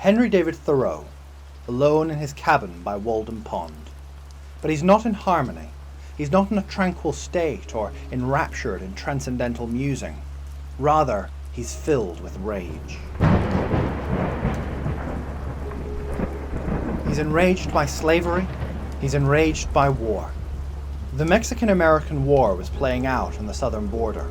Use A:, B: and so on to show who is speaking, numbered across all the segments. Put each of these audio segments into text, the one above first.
A: Henry David Thoreau, alone in his cabin by Walden Pond. But he's not in harmony. He's not in a tranquil state or enraptured in transcendental musing. Rather, he's filled with rage. He's enraged by slavery. He's enraged by war. The Mexican-American War was playing out on the southern border.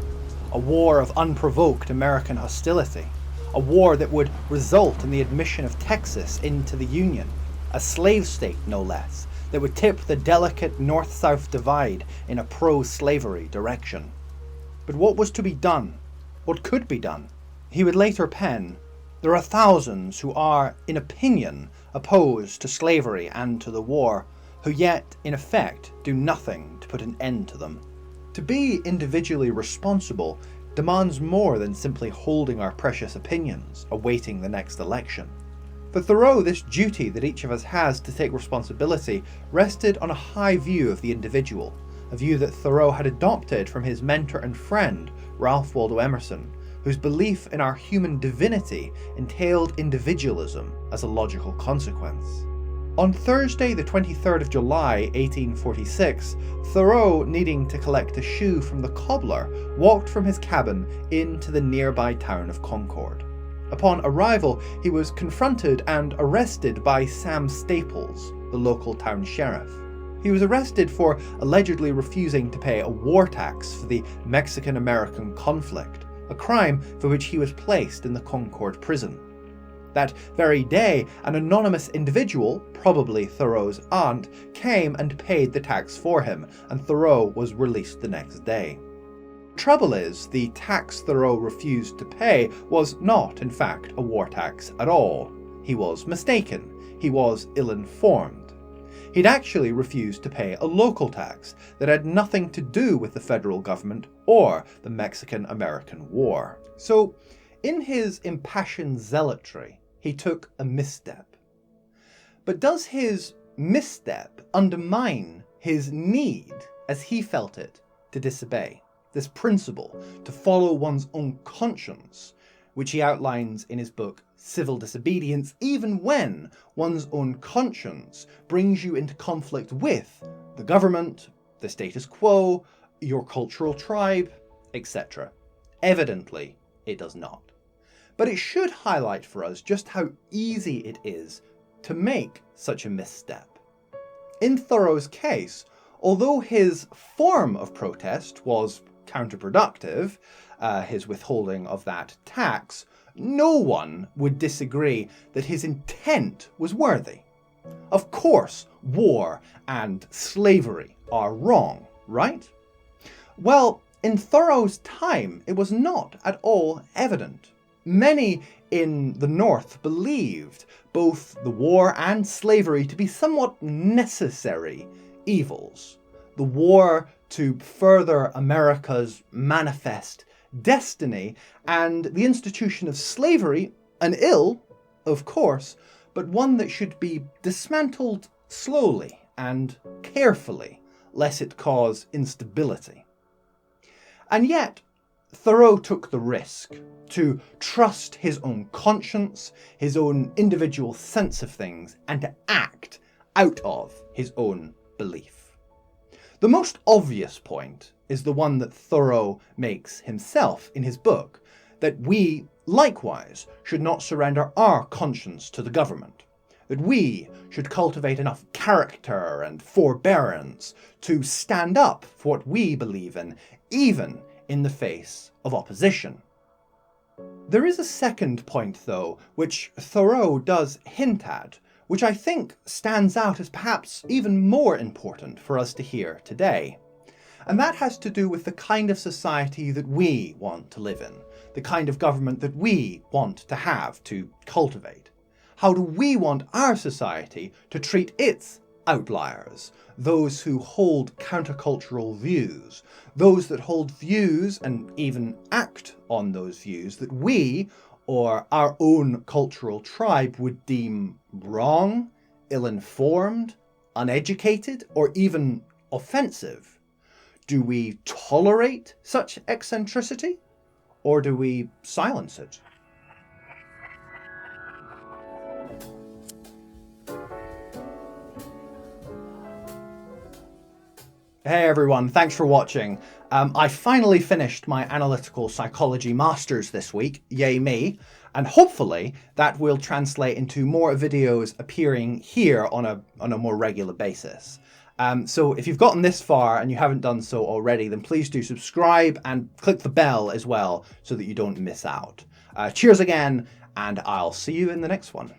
A: A war of unprovoked American hostility. A war that would result in the admission of Texas into the Union. A slave state, no less, that would tip the delicate north-south divide in a pro-slavery direction. But what was to be done? What could be done? He would later pen, "There are thousands who are, in opinion, opposed to slavery and to the war, who yet, in effect, do nothing to put an end to them." To be individually responsible demands more than simply holding our precious opinions, awaiting the next election. For Thoreau, this duty that each of us has to take responsibility rested on a high view of the individual, a view that Thoreau had adopted from his mentor and friend, Ralph Waldo Emerson, whose belief in our human divinity entailed individualism as a logical consequence. On Thursday, the 23rd of July, 1846, Thoreau, needing to collect a shoe from the cobbler, walked from his cabin into the nearby town of Concord. Upon arrival, he was confronted and arrested by Sam Staples, the local town sheriff. He was arrested for allegedly refusing to pay a war tax for the Mexican-American conflict, a crime for which he was placed in the Concord prison. That very day, an anonymous individual, probably Thoreau's aunt, came and paid the tax for him, and Thoreau was released the next day. The trouble is, the tax Thoreau refused to pay was not, in fact, a war tax at all. He was mistaken. He was ill-informed. He'd actually refused to pay a local tax that had nothing to do with the federal government or the Mexican-American War. So, in his impassioned zealotry, he took a misstep. But does his misstep undermine his need, as he felt it, to disobey? This principle, to follow one's own conscience, which he outlines in his book Civil Disobedience, even when one's own conscience brings you into conflict with the government, the status quo, your cultural tribe, etc. Evidently, it does not. But it should highlight for us just how easy it is to make such a misstep. In Thoreau's case, although his form of protest was counterproductive, his withholding of that tax, no one would disagree that his intent was worthy. Of course, war and slavery are wrong, right? Well, in Thoreau's time, it was not at all evident. Many in the North believed both the war and slavery to be somewhat necessary evils. The war to further America's manifest destiny, and the institution of slavery, an ill, of course, but one that should be dismantled slowly and carefully, lest it cause instability. And yet, Thoreau took the risk to trust his own conscience, his own individual sense of things, and to act out of his own belief. The most obvious point is the one that Thoreau makes himself in his book, that we, likewise, should not surrender our conscience to the government, that we should cultivate enough character and forbearance to stand up for what we believe in, even in the face of opposition. There is a second point, though, which Thoreau does hint at, which I think stands out as perhaps even more important for us to hear today. And that has to do with the kind of society that we want to live in, the kind of government that we want to have, to cultivate. How do we want our society to treat its outliers, those who hold countercultural views, those that hold views and even act on those views that we, or our own cultural tribe, would deem wrong, ill-informed, uneducated, or even offensive? Do we tolerate such eccentricity, or do we silence it? Hey everyone, thanks for watching. I finally finished my analytical psychology masters this week, yay me, and hopefully that will translate into more videos appearing here on a more regular basis. So if you've gotten this far and you haven't done so already, then please do subscribe and click the bell as well so that you don't miss out. Cheers again, and I'll see you in the next one.